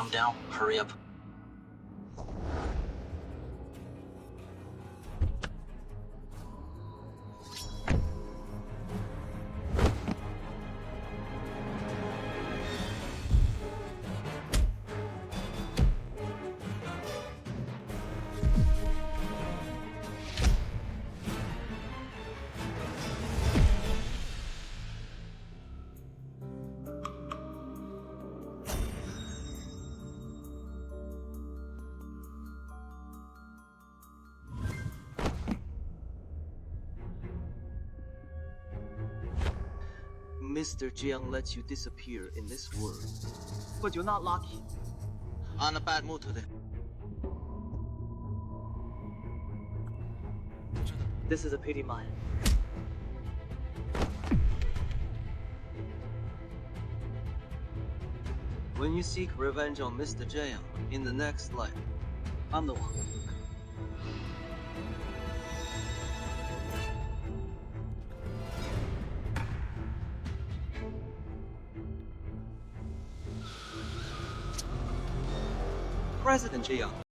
come down. Hurry up. Mr. Jiang lets you disappear in this world. But you're not lucky. On a bad mood today. This is a pity mine. When you seek revenge on Mr. Jiang in the next life, I'm the one. President Jiang